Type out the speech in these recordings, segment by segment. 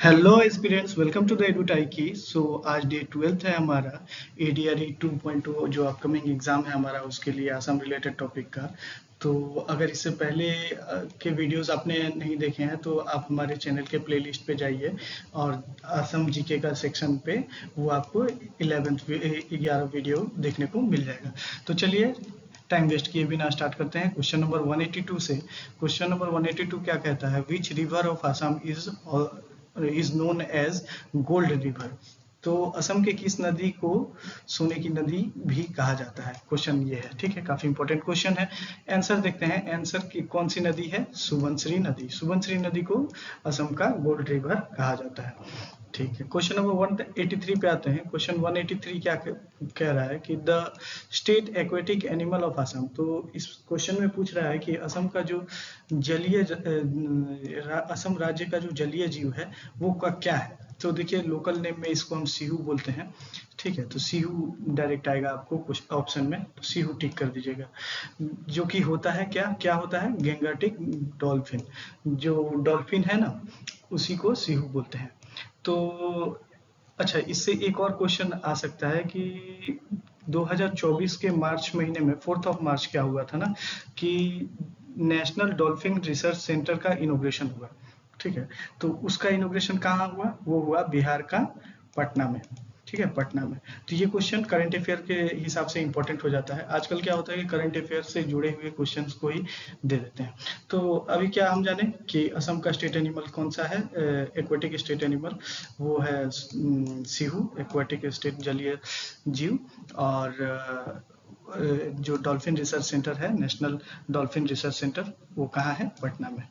Hello aspirants, welcome to the एडुटाई की। आज डे 12th है हमारा एडीआरई 2.2 जो अपकमिंग एग्जाम है हमारा, उसके लिए असम रिलेटेड टॉपिक का। तो अगर इससे पहले के वीडियोस आपने नहीं देखे हैं तो आप हमारे चैनल के प्लेलिस्ट पे जाइए और असम जीके का सेक्शन पे वो आपको 11 वीडियो देखने को मिल जाएगा। तो चलिए टाइम वेस्ट किए बिना स्टार्ट करते हैं क्वेश्चन नंबर 182 से। क्वेश्चन नंबर 182 क्या कहता है? Which river of Assam is known as gold river. तो असम के किस नदी को सोने की नदी भी कहा जाता है? क्वेश्चन ये है, ठीक है, काफी इंपॉर्टेंट क्वेश्चन है। आंसर देखते हैं। आंसर की कौन सी नदी है? सुबनसिरी नदी। सुबनसिरी नदी को असम का गोल्ड रिवर कहा जाता है। ठीक है, क्वेश्चन नंबर 183 पे आते हैं। क्वेश्चन 183 क्या कह रहा है कि the state aquatic animal of Assam. तो इस क्वेश्चन में पूछ रहा है कि असम का जो असम राज्य का जो जलीय जीव है वो का क्या है। तो देखिए, लोकल नेम में इसको हम सीहू बोलते हैं। ठीक है, तो सीहू डायरेक्ट आएगा आपको कुछ ऑप्शन में, तो सीहू टिक कर दीजिएगा। जो कि होता है क्या क्या होता है? Gangetic dolphin. जो डॉल्फिन है ना, उसी को सीहू बोलते हैं। तो अच्छा, इससे एक और क्वेश्चन आ सकता है कि 2024 के मार्च महीने में 4 मार्च क्या हुआ था ना, कि नेशनल डॉल्फिन रिसर्च सेंटर का इनोग्रेशन हुआ। ठीक है, तो उसका इनोग्रेशन कहाँ हुआ? वो हुआ बिहार का पटना में। ठीक है, पटना में। तो ये क्वेश्चन करंट अफेयर के हिसाब से इंपॉर्टेंट हो जाता है। आजकल क्या होता है कि करंट अफेयर से जुड़े हुए क्वेश्चंस को ही दे देते हैं। तो अभी क्या हम जाने कि असम का स्टेट एनिमल कौन सा है? एक्वेटिक स्टेट एनिमल वो है सीहू, एक्वेटिक स्टेट जलीय जीव। और जो डॉल्फिन रिसर्च सेंटर है, नेशनल डॉल्फिन रिसर्च सेंटर, वो कहाँ है? पटना में।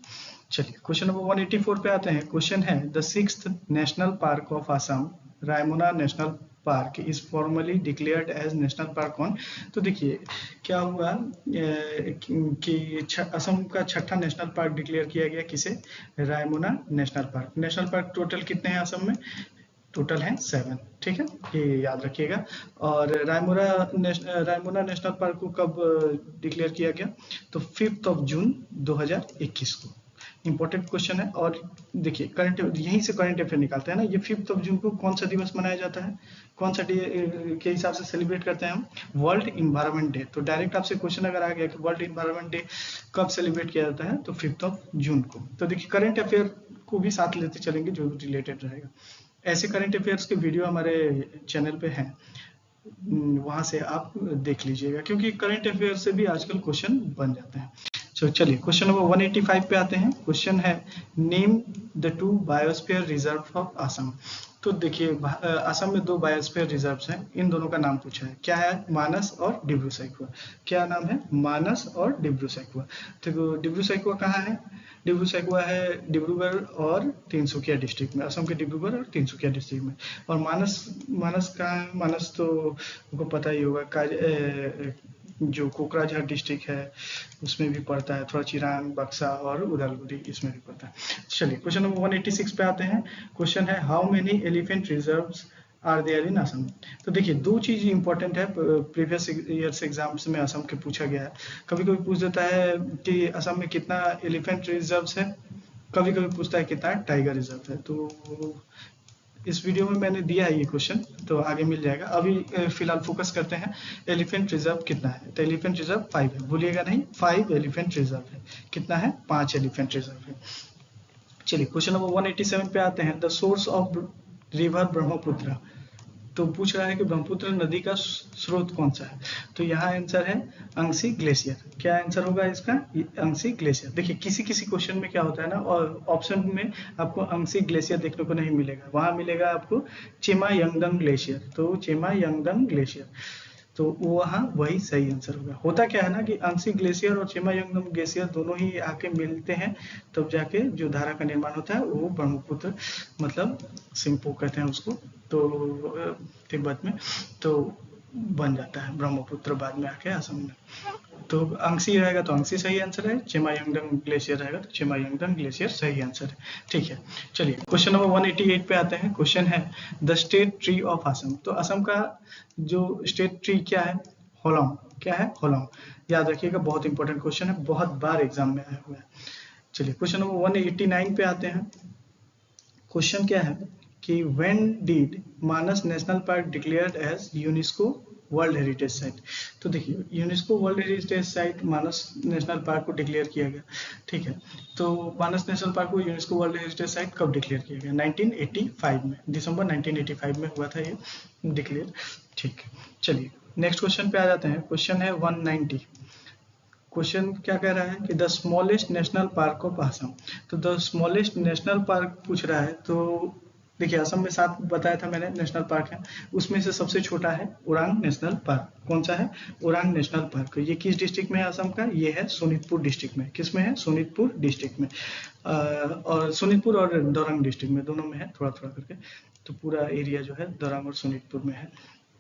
चलिए क्वेश्चन नंबर 184 पे आते हैं। क्वेश्चन है the sixth national park of Assam, Raimona national park is formally declared as national park on. तो देखिए क्या हुआ कि असम का छठा नेशनल पार्क डिक्लेयर किया गया किसे? Raimona national park. National park total कितने हैं असम में? टोटल हैं 7। ठीक है, ये याद रखिएगा। और रायमोना नेशनल पार्क को कब डिक्लेयर किया गया? तो 5 जून 2021 को। इंपॉर्टेंट क्वेश्चन है। और देखिए करंट, यहीं से करंट अफेयर निकालते हैं ना। ये 5 जून को कौन सा दिवस मनाया जाता है? कौन सा डे के हिसाब से सेलिब्रेट करते हैं हम? World environment day. तो डायरेक्ट आपसे क्वेश्चन अगर आ गया कि वर्ल्ड इन्वायरमेंट डे कब सेलिब्रेट किया जाता है, तो 5 जून को। तो देखिए करंट अफेयर को भी साथ लेते चलेंगे जो रिलेटेड रहेगा। ऐसे करंट अफेयर्स के वीडियो हमारे चैनल पे हैं, वहां से आप देख लीजिएगा, क्योंकि करंट अफेयर से भी आजकल क्वेश्चन बन जाते हैं। तो चलिए क्वेश्चन नंबर 185 पे आते हैं। क्वेश्चन है name the 2 biosphere reserve of Assam. तो देखिए असम में 2 बायोस्फीयर रिजर्व्स हैं, इन दोनों का नाम पूछा है। क्या है? मानस और डिब्रू सैखुआ। क्या नाम है? मानस और डिब्रू सैखुआ। तो डिब्रू सैखुआ कहाँ है? डिब्रू सैखुआ है डिब्रूगढ़ और तिनसुकिया डिस्ट्रिक्ट में, असम के डिब्रूगढ़ और तिनसुकिया डिस्ट्रिक्ट में। और मानस, मानस कहाँ है? मानस तो आपको पता ही होगा, जो कोकराझार डिस्ट्रिक्ट है उसमें भी पड़ता है। थोड़ा चिरांग, बक्सा और उदालगुरी इसमें भी पड़ता है। चलिए क्वेश्चन नंबर 186 पे आते हैं। क्वेश्चन है how many elephant reserves are there in Assam. तो देखिए दो चीज इंपॉर्टेंट है, प्रीवियस ईयर्स एग्जाम्स में असम के पूछा गया है। कभी कभी पूछ देता है कि असम में कितना एलिफेंट रिजर्व्स है, कभी कभी पूछता है कितना टाइगर रिजर्व है। तो इस वीडियो में मैंने दिया है ये क्वेश्चन, तो आगे मिल जाएगा। अभी फिलहाल फोकस करते हैं एलिफेंट रिजर्व कितना है। तो एलिफेंट रिजर्व 5 है, भूलिएगा नहीं, 5 एलिफेंट रिजर्व है। कितना है? 5 एलिफेंट रिजर्व है। चलिए क्वेश्चन नंबर 187 पे आते हैं। The source of river Brahmaputra. तो पूछ रहा है कि ब्रह्मपुत्र नदी का स्रोत कौन सा है। तो यहाँ आंसर है अंगसी ग्लेशियर। क्या आंसर होगा इसका? अंगसी ग्लेशियर। देखिए किसी किसी क्वेश्चन में क्या होता है ना, और ऑप्शन में आपको अंगसी ग्लेशियर देखने को नहीं मिलेगा, वहां मिलेगा आपको चेमा यंगदंग ग्लेशियर। तो चेमा यंगदंग ग्लेशियर, तो वहाँ वही सही आंसर होगा। होता क्या है ना कि अंगसी ग्लेशियर और चेमा यंगदंग ग्लेशियर दोनों ही आके मिलते हैं, तब जाके जो धारा का निर्माण होता है वो ब्रह्मपुत्र, मतलब सिंपो कहते हैं उसको, तो तिब्बत में, तो बन जाता है ब्रह्मपुत्र बाद में आके असम में। तो अंगसी रहेगा तो अंगसी सही आंसर है, चेमायंगडंग ग्लेशियर रहेगा तो चेमायंगडंग ग्लेशियर सही आंसर है। ठीक है, चलिए क्वेश्चन नंबर 188 पे आते हैं। क्वेश्चन है the state tree of Assam. तो असम का जो स्टेट ट्री क्या है? होलोंग। क्या है? होलोंग। याद रखिएगा, बहुत इंपॉर्टेंट क्वेश्चन है, बहुत बार एग्जाम में आया हुआ है। चलिए क्वेश्चन नंबर 189 पे आते हैं। क्वेश्चन क्या है कि when did Manas national park declared as UNESCO world heritage site. तो देखिए UNESCO world heritage site Manas national park को डिक्लेयर किया गया, ठीक है। तो मानस नेशनल पार्क को यूनेस्को वर्ल्ड हेरिटेज साइट कब डिक्लेयर किया गया? 1985 में, दिसंबर 1985 में हुआ था ये डिक्लेयर, ठीक। चलिए नेक्स्ट क्वेश्चन पे आ जाते हैं। क्वेश्चन है 190। क्वेश्चन क्या कह रहा है कि the smallest national park of Assam. तो द स्मॉलेस्ट नेशनल पार्क पूछ रहा है। तो देखिए असम में 7 बताया था मैंने नेशनल पार्क है, उसमें से सबसे छोटा है ओरांग नेशनल पार्क। कौन सा है? Orang national park. ये किस डिस्ट्रिक्ट में है असम का? ये है सोनितपुर डिस्ट्रिक्ट में। किस में है? सोनितपुर डिस्ट्रिक्ट में। और सोनितपुर और दोरंग डिस्ट्रिक्ट में, दोनों में है थोड़ा थोड़ा करके। तो पूरा एरिया जो है दोरंग और सोनितपुर में है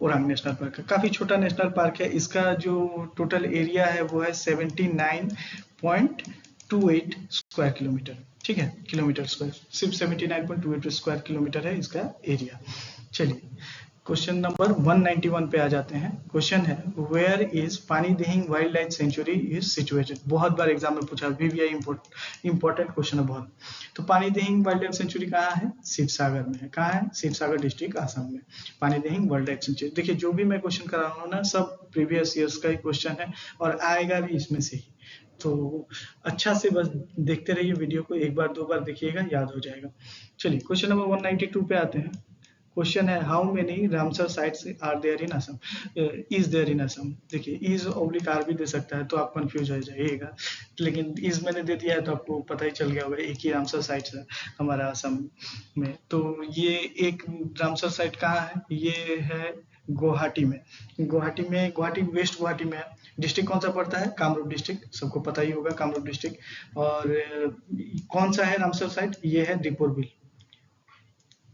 ओरांग नेशनल पार्क। काफी छोटा नेशनल पार्क है। इसका जो टोटल एरिया है वो है 79.28 स्क्वायर किलोमीटर, ठीक है, किलोमीटर स्क्वायर। सिर्फ 79.28 स्क्वायर किलोमीटर है इसका एरिया। चलिए क्वेश्चन नंबर 191 पे आ जाते हैं। क्वेश्चन है वेयर इज पानी Dihing wild life sanctuary is situated. बहुत बार एग्जाम में पूछा, VVI इंपॉर्टेंट क्वेश्चन है बहुत। तो पानी दिहिंग वाइल्ड लाइफ सेंचुरी कहाँ है? शिवसागर में है। कहाँ है? शिवसागर डिस्ट्रिक्ट असम में पानी दिहिंग वाइल्ड लाइफ सेंचुरी। देखिए जो भी मैं क्वेश्चन करा रहा हूँ ना, सब प्रीवियस ईयर्स का ही क्वेश्चन है और आएगा भी इसमें से ही। तो अच्छा से बस देखते रहिए वीडियो को, एक बार 2 बार देखिएगा, याद हो जाएगा। चलिए क्वेश्चन नंबर 192 पे आते हैं। क्वेश्चन है how many Ramsar sites are there in Assam, is there in Assam. देखिए इज ऑब्लिक आर भी दे सकता है तो आप कंफ्यूज हो जाइएगा, लेकिन इज मैंने दे दिया है तो आपको पता ही चल गया होगा एक ही रामसर साइट है हमारा असम में। तो ये एक रामसर साइट कहाँ है? ये है गुवाहाटी में। गुवाहाटी वेस्ट गुवाहाटी में है। डिस्ट्रिक्ट कौन सा पड़ता है? कामरूप डिस्ट्रिक्ट, सबको पता ही होगा कामरूप डिस्ट्रिक्ट। और कौन सा है रामसर साइट? ये है दीपोर बिल,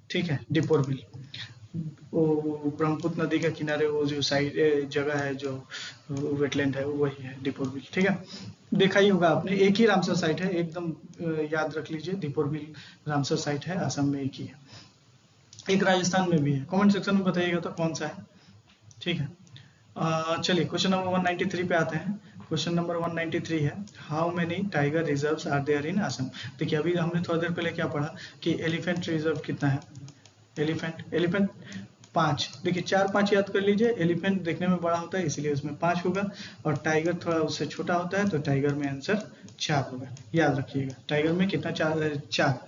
ठीक है, दीपोर बिल। वो ब्रह्मपुत्र नदी के किनारे वो जो साइड जगह है, जो वेटलैंड है, वही है दीपोर बिल, ठीक है। देखा ही होगा आपने, एक ही रामसर साइट है, एकदम याद रख लीजिए, दीपोर बिल रामसर साइट है, असम में एक ही है। एक राजस्थान में भी है। कमेंट सेक्शन में बताइएगा तो कौन सा है, ठीक है। चलिए क्वेश्चन नंबर 193 पे आते हैं। क्वेश्चन नंबर 193 है how many tiger reserves are there in Assam. देखिए अभी हमने थोड़ी देर पहले क्या पढ़ा कि एलिफेंट रिजर्व कितना है? एलिफेंट 5। देखिए 4-5 याद कर लीजिए। एलिफेंट देखने में बड़ा होता है इसलिए उसमें 5 होगा, और टाइगर थोड़ा उससे छोटा होता है तो टाइगर में आंसर 4 होगा। याद रखिएगा टाइगर में कितना? 4।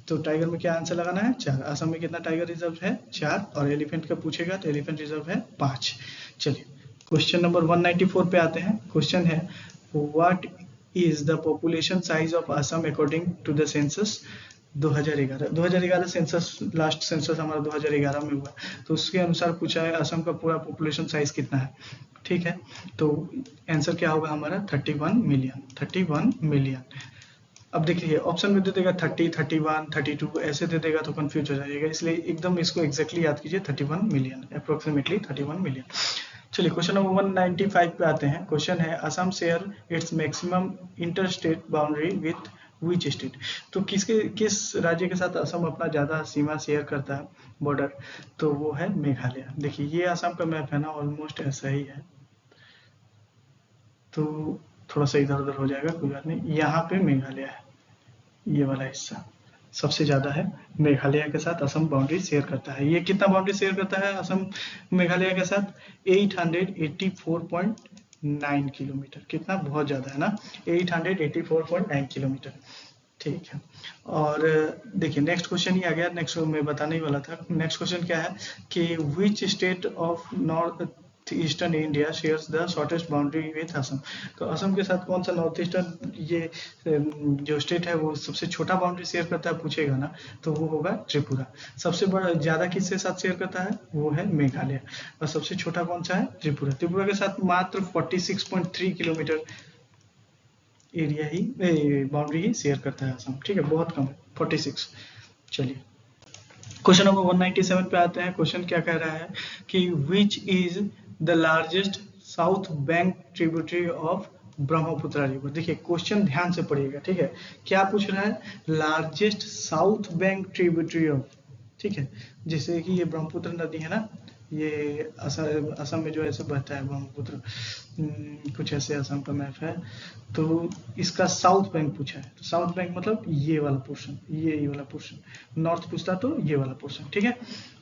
तो टाइगर में क्या आंसर लगाना है? 4। असम में कितना टाइगर रिजर्व है? 4। और एलिफेंट का पूछेगा तो एलिफेंट रिजर्व है 5। चलिए क्वेश्चन नंबर 194 पे आते हैं। क्वेश्चन है what is the population size of Assam according to the census 2011 census, last census हमारा 2011 में हुआ, तो उसके अनुसार पूछा है असम का पूरा पॉपुलेशन साइज कितना है, ठीक है। तो आंसर क्या होगा हमारा? 31 मिलियन। अब देखिए ऑप्शन में दे देगा 30, 31, 32 ऐसे दे देगा तो कंफ्यूज हो जाएगा, इसलिए एकदम इसको एग्जैक्टली याद कीजिए, 31 मिलियन, अप्रोक्सीमेटली 31 मिलियन। चलिए क्वेश्चन नंबर 195 पे आते हैं। क्वेश्चन है Assam share its maximum interstate boundary with which state. तो किस राज्य के साथ असम अपना ज्यादा सीमा शेयर करता है, बॉर्डर? तो वो है मेघालय। देखिए ये असम का मैप है ना, ऑलमोस्ट ऐसा ही है, तो थोड़ा सा इधर उधर हो जाएगा, कोई बात नहीं। यहाँ पे मेघालय है, ये वाला हिस्सा सबसे ज्यादा है। मेघालय के साथ असम बाउंड्री शेयर करता है। ये कितना बाउंड्री शेयर करता है असम मेघालय के साथ? 884.9 किलोमीटर। कितना? बहुत ज्यादा है ना, 884.9 किलोमीटर, ठीक है। और देखिए नेक्स्ट क्वेश्चन ही आ गया, नेक्स्ट मैं बताने ही वाला था। नेक्स्ट क्वेश्चन क्या है कि which state of north eastern India shares the shortest boundary with Assam. तो असम के साथ कौन सा नॉर्थ ईस्टर्न ये जो स्टेट है वो सबसे छोटा बाउंड्री शेयर करता है, पूछेगा ना, तो वो होगा त्रिपुरा। सबसे बड़ा ज्यादा किसके साथ शेयर करता है? वो है मेघालय। और सबसे छोटा कौन सा है? त्रिपुरा। त्रिपुरा के साथ मात्र 46.3 किलोमीटर एरिया ही बाउंड्री ही शेयर करता है असम, ठीक है, बहुत कम है, 46। चलिए क्वेश्चन नंबर 197 पे आते हैं। क्वेश्चन क्या कह रहा है कि which is the largest south bank tributary of Brahmaputra river. देखिए क्वेश्चन ध्यान से पढ़िएगा, ठीक है। क्या पूछ रहा है? Largest south bank tributary of, ठीक है, जैसे कि ये ब्रह्मपुत्र नदी है ना, ये असम में जो ऐसे बहता है ब्रह्मपुत्र, कुछ ऐसे असम का मैप है। तो इसका साउथ बैंक पूछा है, तो साउथ बैंक मतलब ये वाला पोर्शन, ये वाला पोर्शन। नॉर्थ पूछता तो ये वाला पोर्शन, ठीक है।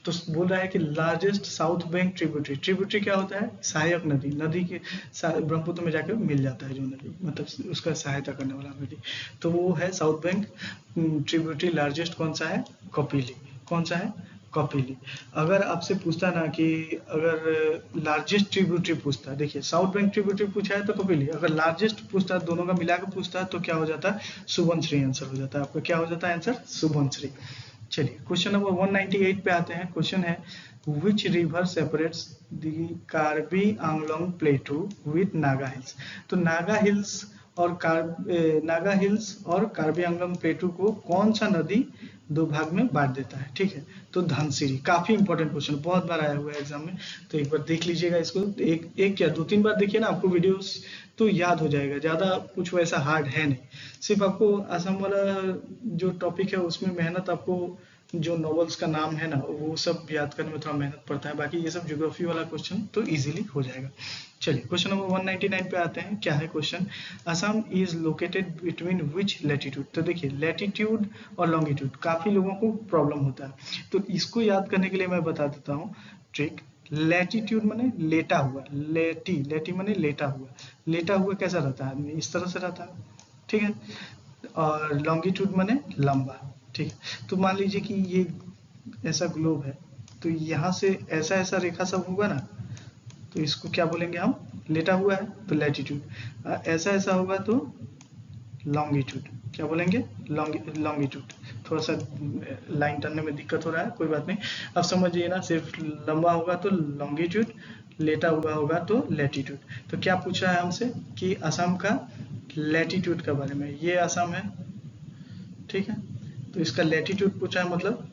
तो बोल रहा है कि largest south bank tributary, tributary क्या होता है, सहायक नदी, नदी के ब्रह्मपुत्र में जाकर मिल जाता है जो नदी, मतलब उसका सहायता करने वाला नदी, तो वो है साउथ बैंक ट्रिब्यूटरी। लार्जेस्ट कौन सा है, कपिली। कौन सा है, कपिली। अगर आपसे पूछता ना कि अगर लार्जेस्ट ट्रिब्यूटरी पूछता, देखिए साउथ बैंक ट्रिब्यूटरी पूछा है तो कपिली, अगर लार्जेस्ट पूछता है, दोनों का मिलाकर पूछता है तो क्या हो जाता है, सुबनश्री आंसर हो जाता है आपका। क्या हो जाता है आंसर, सुबनश्री। चलिए क्वेश्चन नंबर 198 पे आते हैं। क्वेश्चन है which river separates the Karbi Anglong प्लेटू with Naga hills. तो नागा हिल्स और कार्बी आंगलोंग प्लेटू को कौन सा नदी दो भाग में बांट देता है, ठीक है। तो धनसिरी, काफी इंपॉर्टेंट क्वेश्चन, बहुत बार आया हुआ है एग्जाम में, तो एक बार देख लीजिएगा इसको, एक क्या 2-3 बार देखिए ना, आपको वीडियोस तो याद हो जाएगा, ज्यादा कुछ वैसा हार्ड है नहीं। सिर्फ आपको असम वाला जो टॉपिक है उसमें मेहनत, आपको जो नॉवेल्स का नाम है ना वो सब याद करने में थोड़ा मेहनत पड़ता है, बाकी ये सब ज्योग्राफी वाला क्वेश्चन तो इजीली हो जाएगा। चलिए क्वेश्चन नंबर 199 पे आते हैं। क्या है question, Assam is located between which latitude. तो देखिए लैटिट्यूड और लॉन्गिट्यूड काफी लोगों को प्रॉब्लम होता है, तो इसको याद करने के लिए मैं बता देता हूँ ट्रिक। लैटिट्यूड माने लेटा हुआ, लेटी माने लेटा हुआ, लेटा हुआ कैसा रहता है आदमी, इस तरह से रहता है, ठीक है। और लॉन्गिट्यूड माने लंबा, ठीक है। तो मान लीजिए कि ये ऐसा ग्लोब है, तो यहाँ से ऐसा ऐसा रेखा सब होगा ना, तो इसको क्या बोलेंगे हम, लेटा हुआ है तो लैटिट्यूड, ऐसा ऐसा होगा तो लॉन्गिट्यूड, क्या बोलेंगे, लॉन्गिट्यूड। थोड़ा सा लाइन टर्नने में दिक्कत हो रहा है, कोई बात नहीं, अब समझिए ना, सिर्फ लंबा होगा तो लॉन्गिट्यूड, लेटा हुआ होगा तो लैटिट्यूड। तो क्या पूछा है हमसे कि असम का लैटिट्यूड के बारे में, ये असम है, ठीक है। तो इसका लैटिट्यूड पूछा है, मतलब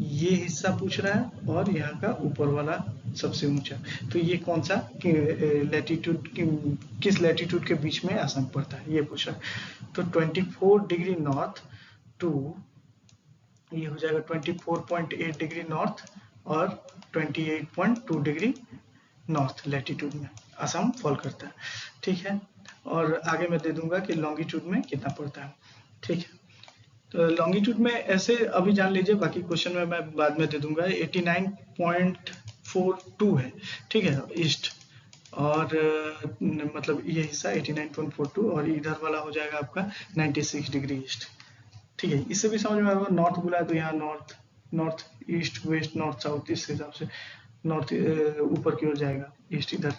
ये हिस्सा पूछ रहा है और यहाँ का ऊपर वाला सबसे ऊंचा, तो ये कौन सा लैटिट्यूड, किस लैटिट्यूड के बीच में असम पड़ता है, ये पूछ रहा है। तो 24 डिग्री नॉर्थ टू, ये हो जाएगा 24.8 डिग्री नॉर्थ और 28.2 डिग्री नॉर्थ लैटिट्यूड में असम फॉल करता है, ठीक है। और आगे मैं दे दूंगा कि लॉन्गिट्यूड में कितना पड़ता है, ठीक है। तो लॉन्गिट्यूड में ऐसे अभी जान लीजिए, बाकी क्वेश्चन में मैं बाद में दे दूंगा। 89.42 है, ठीक है, ईस्ट, और मतलब ये हिस्सा 89.42 और इधर वाला हो जाएगा आपका 96 डिग्री ईस्ट, ठीक है। इससे भी समझ में आएगा, नॉर्थ बोला है तो यहाँ north, north east west north south, इस हिसाब से नॉर्थ ऊपर की ओर जाएगा, ईस्ट इधर।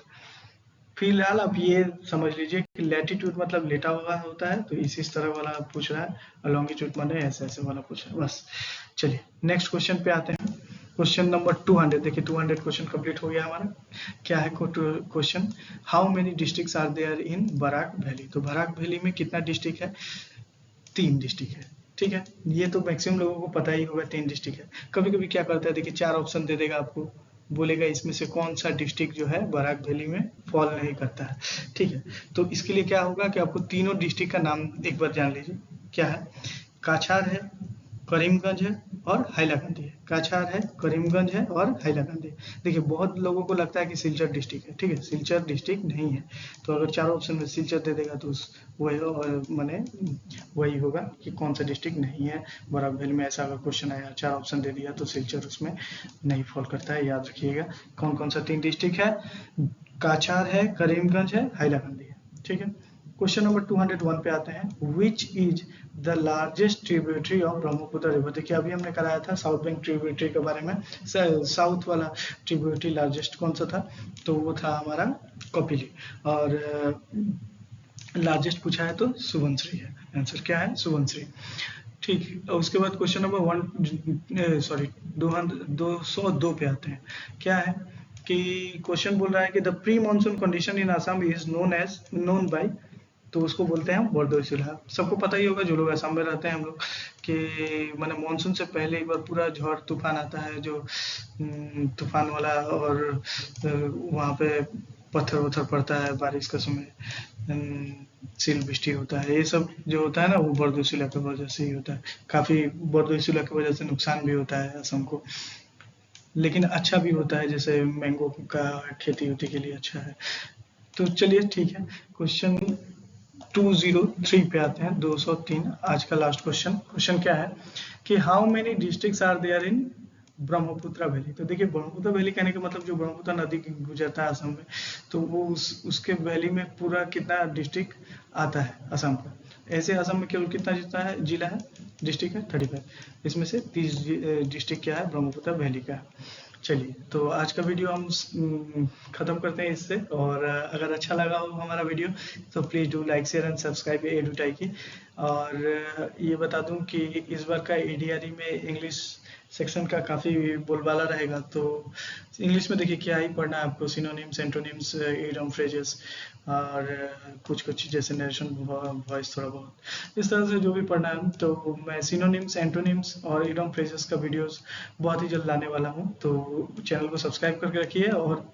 फिलहाल आप ये समझ लीजिए कि लैटिट्यूड मतलब लेटा हुआ होता है, तो इस तरह वाला पूछ रहा है, और लॉन्गिट्यूड माने ऐसे ऐसे वाला पूछ रहा है, बस। चलिए नेक्स्ट क्वेश्चन पे आते हैं। क्वेश्चन नंबर 200, देखिए 200 क्वेश्चन कंप्लीट हो गया हमारा। क्या है question, how many districts are there in Barak valley. तो बराक वैली में कितना डिस्ट्रिक्ट है, 3 डिस्ट्रिक्ट है, ठीक है। ये तो मैक्सिमम लोगों को पता ही होगा, 3 डिस्ट्रिक्ट है। कभी कभी क्या करता है, देखिए 4 ऑप्शन दे देगा आपको, बोलेगा इसमें से कौन सा डिस्ट्रिक्ट जो है बराक वैली में फॉल नहीं करता है, ठीक है। तो इसके लिए क्या होगा कि आपको तीनों डिस्ट्रिक्ट का नाम एक बार जान लीजिए। क्या है, काछार है, करीमगंज है और हैलाकंदी है। काछार है, करीमगंज है और हैलाकंदी है। देखिए बहुत लोगों को लगता है कि सिलचर डिस्ट्रिक्ट है, ठीक है, सिलचर डिस्ट्रिक्ट नहीं है। तो अगर चारों ऑप्शन में सिलचर दे देगा तो वही माने वही होगा कि कौन सा डिस्ट्रिक्ट नहीं है बराक वैली में। ऐसा अगर क्वेश्चन आया 4 ऑप्शन दे दिया तो सिलचर उसमें नहीं फॉल करता है, याद रखिएगा। कौन कौन सा 3 डिस्ट्रिक्ट है, काछार है, करीमगंज है, हैलाकंदी है, ठीक है। क्वेश्चन नंबर 201 पे आते हैं। Which is the largest tributary of Brahmaputra river. देखिए अभी हमने कराया था साउथ बैंक ट्रिब्यूटरी के बारे में, साउथ वाला ट्रिब्यूटरी लार्जेस्ट कौन सा था, तो वो था हमारा कपिली, और लार्जेस्ट पूछा है तो सुबनश्री है, आंसर क्या है, सुबनश्री, ठीक। उसके बाद क्वेश्चन नंबर 202 पे आते हैं। क्या है कि क्वेश्चन बोल रहा है कि the pre monsoon condition in Assam is known by, तो उसको बोलते हैं बरदोईसुला। सबको पता ही होगा जो लोग असम में रहते हैं हम लोग, कि मैंने मानसून से पहले एक बार पूरा झड़ तूफान आता है, जो तूफान वाला, और वहाँ पे पत्थर वत्थर पड़ता है बारिश का समय, सील वृष्टि होता है, ये सब जो होता है ना वो बरदोईसुला की वजह से ही होता है। काफी बरदोईसुला की वजह से नुकसान भी होता है असम को। लेकिन अच्छा भी होता है, जैसे मैंगो का खेती होती के लिए अच्छा है। तो चलिए ठीक है, क्वेश्चन 203 पे आते हैं, 203 आज का लास्ट क्वेश्चन। क्वेश्चन क्या है कि how many districts are there in Brahmaputra valley. तो देखिए, ब्रह्मपुत्र वैली कहने का मतलब जो ब्रह्मपुत्र नदी गुजरता है असम में, तो वो उसके वैली में पूरा कितना डिस्ट्रिक्ट आता है असम का। ऐसे असम में केवल कितना जितना है जिला है, डिस्ट्रिक्ट है 35, इसमें से 30 डिस्ट्रिक्ट क्या है, ब्रह्मपुत्र वैली का है। चलिए, तो आज का वीडियो हम ख़त्म करते हैं इससे। और अगर अच्छा लगा हो हमारा वीडियो तो please do like share and subscribe एडुटाई की। और ये बता दूं कि इस बार का एडीआरई में इंग्लिश सेक्शन का काफ़ी बोलबाला रहेगा। तो इंग्लिश में देखिए क्या ही पढ़ना है आपको, सिनोनिम्स, एंटोनिम्स, इडियम फ्रेजेस और कुछ कुछ जैसे नरेशन वॉइस थोड़ा बहुत, इस तरह से जो भी पढ़ना है। तो मैं सिनोनिम्स, एंटोनिम्स और इडियम फ्रेजेस का वीडियोस बहुत ही जल्द लाने वाला हूँ। तो चैनल को सब्सक्राइब करके रखिए, और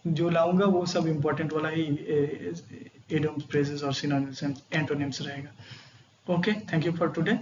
जो लाऊंगा वो सब इम्पोर्टेंट वाला ही इडियम फ्रेजेस और सिनोनिम्स एंड एंटोनिम्स रहेगा। Okay, thank you for today.